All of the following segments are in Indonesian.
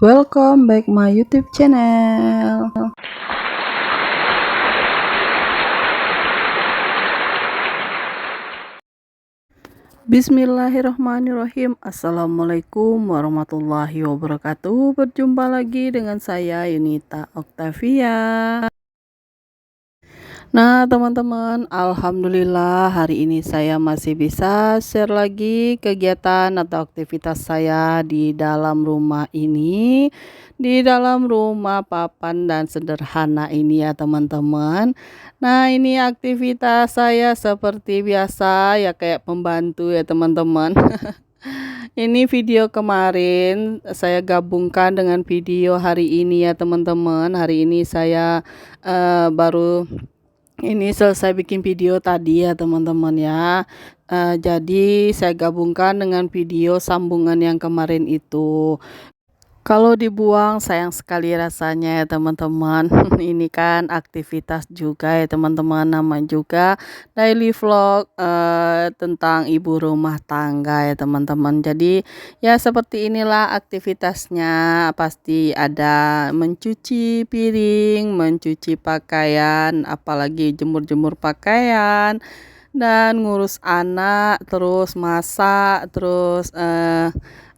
Welcome back my YouTube channel. Bismillahirrahmanirrahim. Assalamualaikum warahmatullahi wabarakatuh. Berjumpa lagi dengan saya Yunita Octavia. Nah teman-teman, alhamdulillah hari ini saya masih bisa share lagi kegiatan atau aktivitas saya di dalam rumah ini, di dalam rumah papan dan sederhana ini ya teman-teman. Nah ini aktivitas saya seperti biasa ya, kayak pembantu ya teman-teman. Ini video kemarin saya gabungkan dengan video hari ini ya teman-teman. Hari ini saya baru ini selesai bikin video tadi ya teman-teman ya. Jadi saya gabungkan dengan video sambungan yang kemarin itu. Kalau dibuang sayang sekali rasanya ya teman-teman. Ini kan aktivitas juga ya teman-teman, nama juga daily vlog tentang ibu rumah tangga ya teman-teman. Jadi ya seperti inilah aktivitasnya, pasti ada mencuci piring, mencuci pakaian, apalagi jemur-jemur pakaian dan ngurus anak, terus masak, terus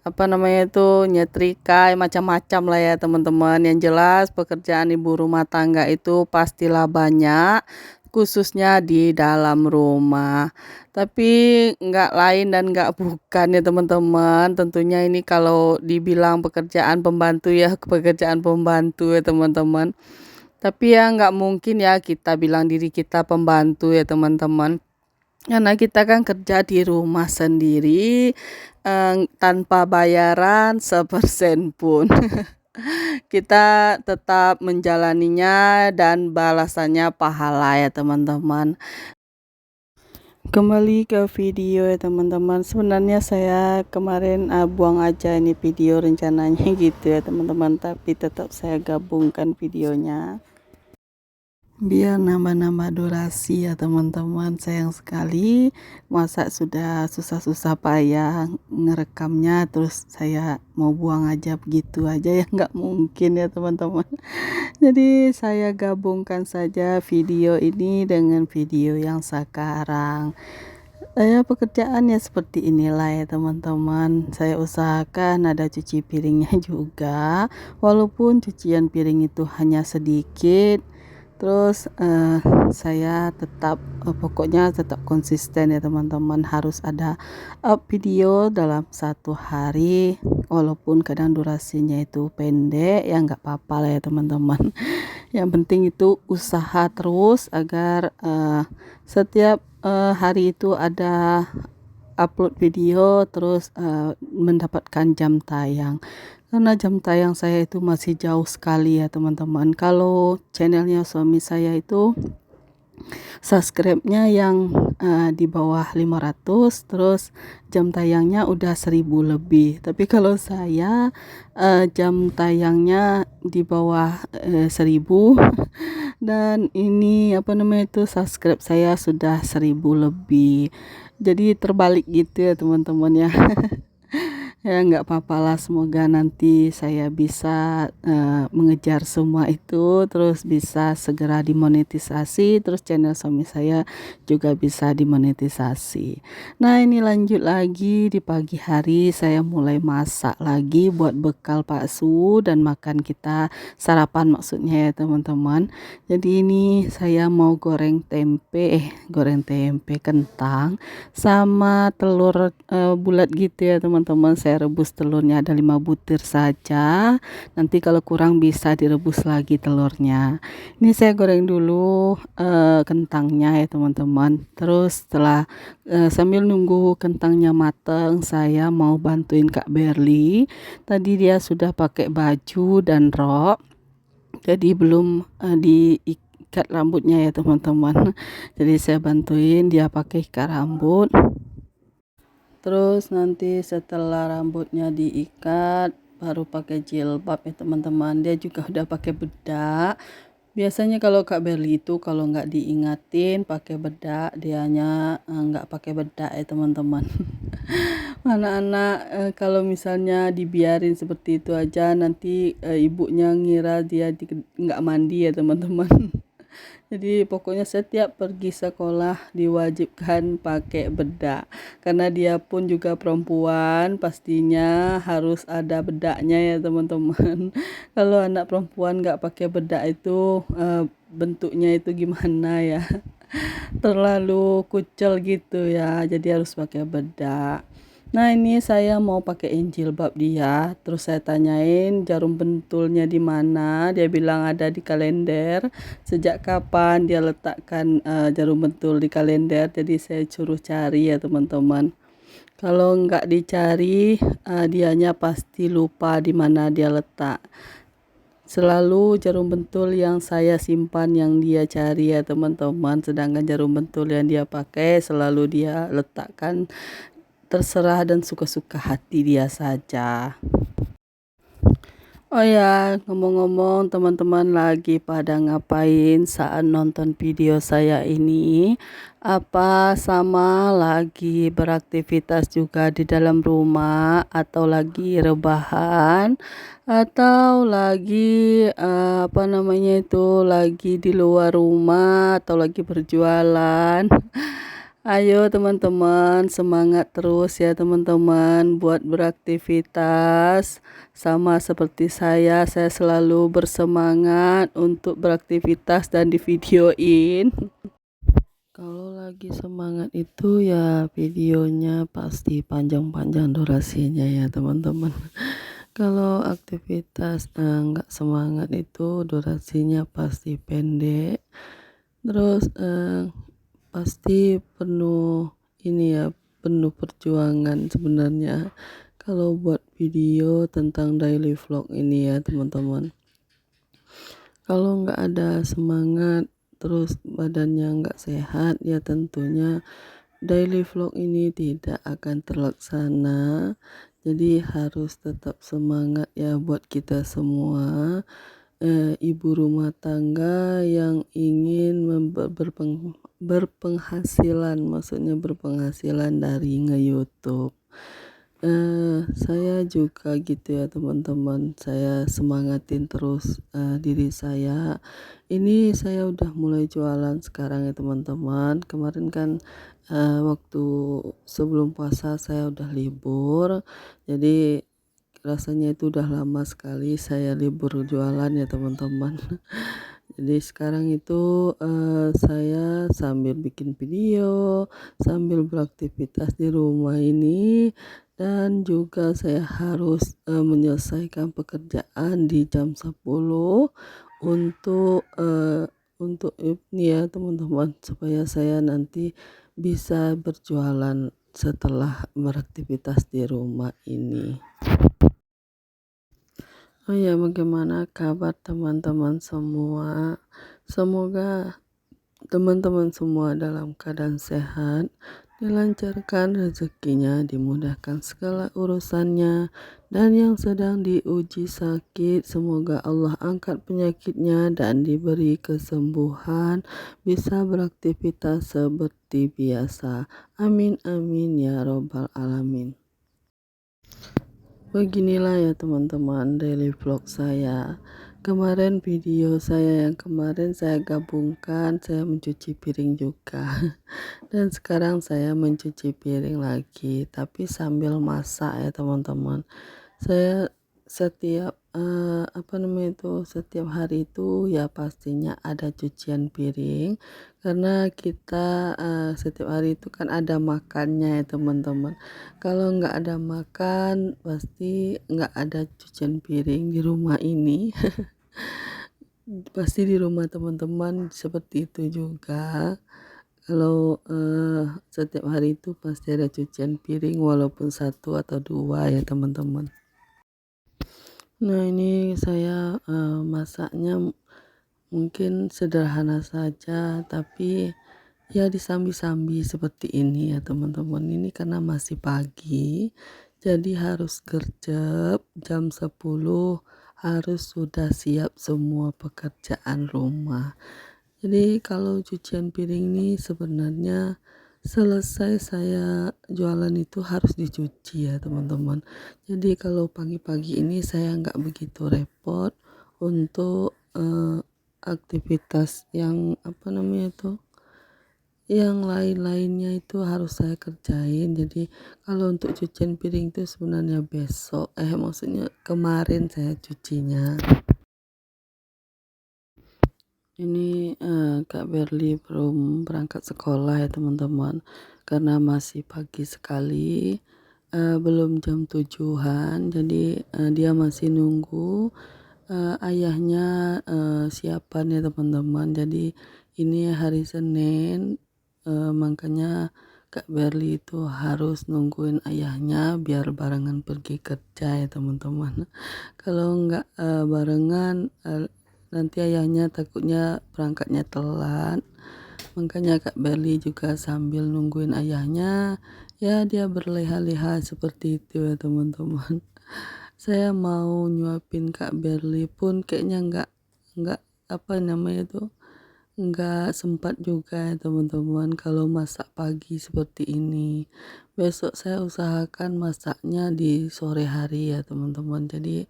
nyetrika, macam-macam lah ya teman-teman. Yang jelas pekerjaan ibu rumah tangga itu pastilah banyak, khususnya di dalam rumah. Tapi nggak lain dan nggak bukan ya teman-teman. Tentunya ini kalau dibilang pekerjaan pembantu ya, pekerjaan pembantu ya teman-teman. Tapi ya nggak mungkin ya kita bilang diri kita pembantu ya teman-teman. Karena kita kan kerja di rumah sendiri, tanpa bayaran sepersen pun. Kita tetap menjalaninya dan balasannya pahala ya teman-teman. Kembali ke video ya teman-teman. Sebenarnya saya kemarin buang aja ini video rencananya gitu ya teman-teman, tapi tetap saya gabungkan videonya biar nambah-nambah durasi ya teman-teman. Sayang sekali, masa sudah susah-susah payah ngerekamnya terus saya mau buang aja begitu aja ya, nggak mungkin ya teman-teman. Jadi saya gabungkan saja video ini dengan video yang sekarang. Pekerjaannya seperti inilah ya teman-teman. Saya usahakan ada cuci piringnya juga, walaupun cucian piring itu hanya sedikit. Terus saya tetap pokoknya tetap konsisten ya teman-teman, harus ada up video dalam satu hari, walaupun kadang durasinya itu pendek ya nggak apa-apa lah ya teman-teman. Yang penting itu usaha terus agar setiap hari itu ada upload video, terus mendapatkan jam tayang. Karena jam tayang saya itu masih jauh sekali ya teman-teman. Kalau channelnya suami saya itu subscribe-nya yang di bawah 500, terus jam tayangnya udah 1000 lebih. Tapi kalau saya jam tayangnya di bawah 1000 dan ini subscribe saya sudah 1000 lebih. Jadi terbalik gitu ya teman-teman ya. Ya nggak apa-apa lah, semoga nanti saya bisa mengejar semua itu, terus bisa segera dimonetisasi, terus channel suami saya juga bisa dimonetisasi. Nah ini lanjut lagi, di pagi hari saya mulai masak lagi buat bekal Pak Su dan makan kita, sarapan maksudnya ya teman-teman. Jadi ini saya mau goreng tempe kentang sama telur bulat gitu ya teman-teman. Saya rebus telurnya ada 5 butir saja, nanti kalau kurang bisa direbus lagi telurnya. Ini saya goreng dulu kentangnya ya teman-teman. Terus setelah sambil nunggu kentangnya matang, saya mau bantuin Kak Berli. Tadi dia sudah pakai baju dan rok, jadi belum diikat rambutnya ya teman-teman. Jadi saya bantuin dia pakai ikat rambut. Terus nanti setelah rambutnya diikat baru pakai jilbab ya teman-teman. Dia juga udah pakai bedak. Biasanya kalau Kak Berli itu kalau nggak diingatin pakai bedak, dianya nggak pakai bedak ya teman-teman. Mana anak kalau misalnya dibiarin seperti itu aja nanti ibunya ngira dia nggak mandi ya teman-teman. Jadi pokoknya setiap pergi sekolah diwajibkan pakai bedak. Karena dia pun juga perempuan, pastinya harus ada bedaknya ya teman-teman. Kalau anak perempuan nggak pakai bedak itu bentuknya itu gimana ya? Terlalu kucel gitu ya. Jadi harus pakai bedak. Nah ini saya mau pakein jilbab dia, terus saya tanyain jarum pentulnya di mana, dia bilang ada di kalender. Sejak kapan dia letakkan jarum pentul di kalender, jadi saya suruh cari ya teman-teman. Kalau nggak dicari, dianya pasti lupa di mana dia letak. Selalu jarum pentul yang saya simpan yang dia cari ya teman-teman, sedangkan jarum pentul yang dia pakai selalu dia letakkan terserah dan suka-suka hati dia saja. Oh ya, ngomong-ngomong teman-teman lagi pada ngapain saat nonton video saya ini? Apa sama lagi beraktivitas juga di dalam rumah atau lagi rebahan atau lagi apa namanya itu lagi di luar rumah atau lagi berjualan? Ayo teman-teman, semangat terus ya teman-teman buat beraktivitas. Sama seperti saya selalu bersemangat untuk beraktivitas dan divideoin. Kalau lagi semangat itu ya videonya pasti panjang-panjang durasinya ya teman-teman. Kalau aktivitas nggak semangat itu durasinya pasti pendek. Terus pasti penuh ini ya, penuh perjuangan sebenarnya kalau buat video tentang daily vlog ini ya teman-teman. Kalau nggak ada semangat terus badannya nggak sehat ya tentunya daily vlog ini tidak akan terlaksana. Jadi harus tetap semangat ya buat kita semua ibu rumah tangga yang ingin berpenghasilan, maksudnya berpenghasilan dari nge-YouTube. Saya juga gitu ya teman-teman, saya semangatin terus diri saya. Ini saya udah mulai jualan sekarang ya teman-teman. Kemarin kan waktu sebelum puasa saya udah libur, jadi rasanya itu udah lama sekali saya libur jualan ya teman-teman. Jadi sekarang itu saya sambil bikin video, sambil beraktivitas di rumah ini, dan juga saya harus menyelesaikan pekerjaan di jam 10 untuk ini ya teman-teman, supaya saya nanti bisa berjualan setelah beraktivitas di rumah ini. Oh ya, bagaimana kabar teman-teman semua? Semoga teman-teman semua dalam keadaan sehat, dilancarkan rezekinya, dimudahkan segala urusannya, dan yang sedang diuji sakit, semoga Allah angkat penyakitnya dan diberi kesembuhan, bisa beraktivitas seperti biasa. Amin amin ya robbal alamin. Beginilah ya teman-teman daily vlog saya. Kemarin video saya yang kemarin saya gabungkan, saya mencuci piring juga. Dan sekarang saya mencuci piring lagi, tapi sambil masak ya teman-teman. Saya setiap setiap hari itu ya pastinya ada cucian piring, karena kita setiap hari itu kan ada makannya ya teman-teman. Kalau nggak ada makan pasti nggak ada cucian piring di rumah ini. Pasti di rumah teman-teman seperti itu juga. Kalau setiap hari itu pasti ada cucian piring walaupun satu atau dua ya teman-teman. Nah ini saya masaknya mungkin sederhana saja, tapi ya disambi-sambi seperti ini ya teman-teman. Ini karena masih pagi, jadi harus gercep jam 10 harus sudah siap semua pekerjaan rumah. Jadi kalau cucian piring ini sebenarnya selesai saya jualan itu harus dicuci ya teman-teman. Jadi kalau pagi-pagi ini saya nggak begitu repot untuk aktivitas yang apa namanya itu, yang lain-lainnya itu harus saya kerjain. Jadi kalau untuk cucian piring itu sebenarnya besok, maksudnya kemarin saya cucinya. Ini Kak Berli belum berangkat sekolah ya teman-teman, karena masih pagi sekali, belum jam 7-an, jadi dia masih nunggu ayahnya siapan ya teman-teman. Jadi ini hari Senin, makanya Kak Berli itu harus nungguin ayahnya biar barengan pergi kerja ya teman-teman. Kalau nggak barengan, nanti ayahnya takutnya berangkatnya telat, makanya Kak Berli juga sambil nungguin ayahnya, ya dia berleha-leha seperti itu ya teman-teman. Saya mau nyuapin Kak Berli pun kayaknya nggak apa namanya itu, nggak sempat juga ya teman-teman kalau masak pagi seperti ini. Besok saya usahakan masaknya di sore hari ya teman-teman. Jadi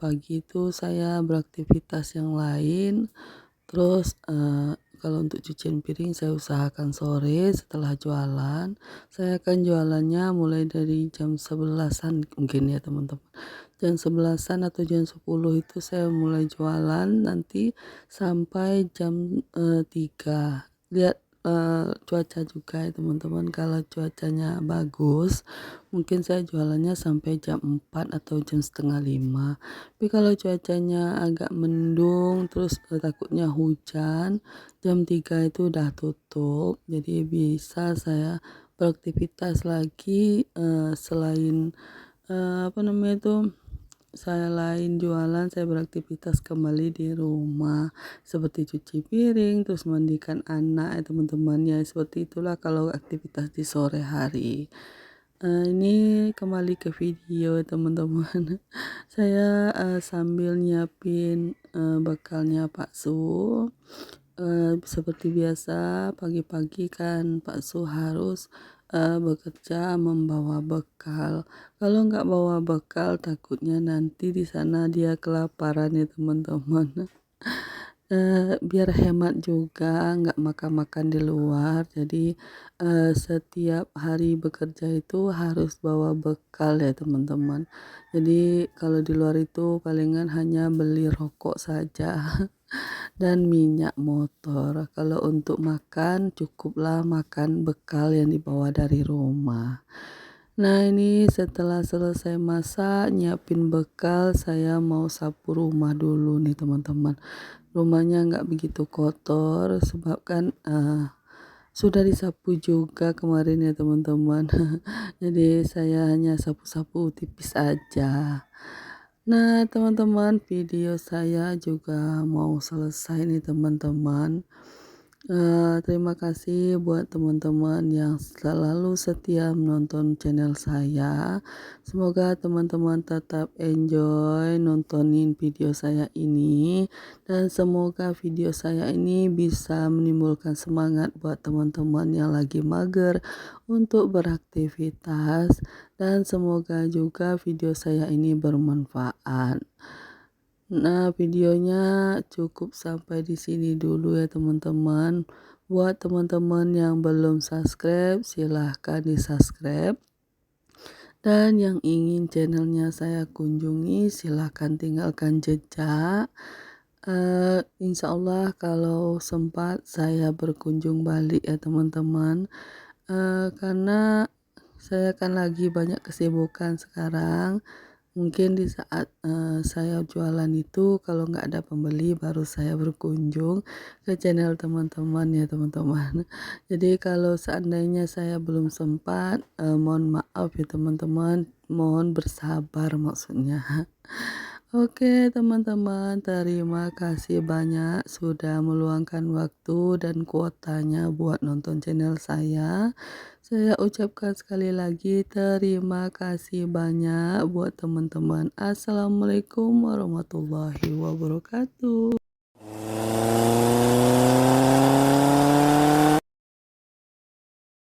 pagi itu saya beraktivitas yang lain, terus kalau untuk cucian piring saya usahakan sore setelah jualan. Saya akan jualannya mulai dari jam 11-an mungkin ya teman-teman. Jam 11-an atau jam 10 itu saya mulai jualan, nanti sampai jam 3. Lihat cuaca juga ya teman-teman. Kalau cuacanya bagus, mungkin saya jualannya sampai jam 4 atau jam setengah 5. Tapi kalau cuacanya agak mendung, terus takutnya hujan, jam 3 itu udah tutup. Jadi bisa saya beraktivitas lagi selain apa namanya itu, saya lain jualan, saya beraktivitas kembali di rumah seperti cuci piring, terus mandikan anak ya teman-teman. Ya seperti itulah kalau aktivitas di sore hari. Ini kembali ke video ya teman-teman. Saya sambil nyiapin bekalnya Pak Su. Seperti biasa pagi-pagi kan Pak Su harus bekerja membawa bekal. Kalau nggak bawa bekal takutnya nanti di sana dia kelaparan ya teman-teman. Biar hemat juga nggak makan-makan di luar, jadi setiap hari bekerja itu harus bawa bekal ya teman-teman. Jadi kalau di luar itu palingan hanya beli rokok saja dan minyak motor. Kalau untuk makan cukuplah makan bekal yang dibawa dari rumah. Nah ini setelah selesai masak, nyiapin bekal, saya mau sapu rumah dulu nih teman-teman. Rumahnya nggak begitu kotor sebab kan sudah disapu juga kemarin ya teman-teman. Jadi saya hanya sapu-sapu tipis aja. Nah teman-teman, video saya juga mau selesai nih teman-teman. Terima kasih buat teman-teman yang selalu setia menonton channel saya. Semoga teman-teman tetap enjoy nontonin video saya ini, dan semoga video saya ini bisa menimbulkan semangat buat teman-teman yang lagi mager untuk beraktivitas, dan semoga juga video saya ini bermanfaat. Nah, videonya cukup sampai di sini dulu ya teman-teman. Buat teman-teman yang belum subscribe, silahkan di-subscribe. Dan yang ingin channelnya saya kunjungi, silahkan tinggalkan jejak. Insya Allah kalau sempat saya berkunjung balik ya teman-teman. Karena saya kan lagi banyak kesibukan sekarang. Mungkin di saat saya jualan itu kalau nggak ada pembeli baru saya berkunjung ke channel teman-teman ya teman-teman. Jadi kalau seandainya saya belum sempat, mohon maaf ya teman-teman, mohon bersabar maksudnya. Oke teman-teman, terima kasih banyak sudah meluangkan waktu dan kuotanya buat nonton channel saya. Saya ucapkan sekali lagi terima kasih banyak buat teman-teman. Assalamualaikum warahmatullahi wabarakatuh.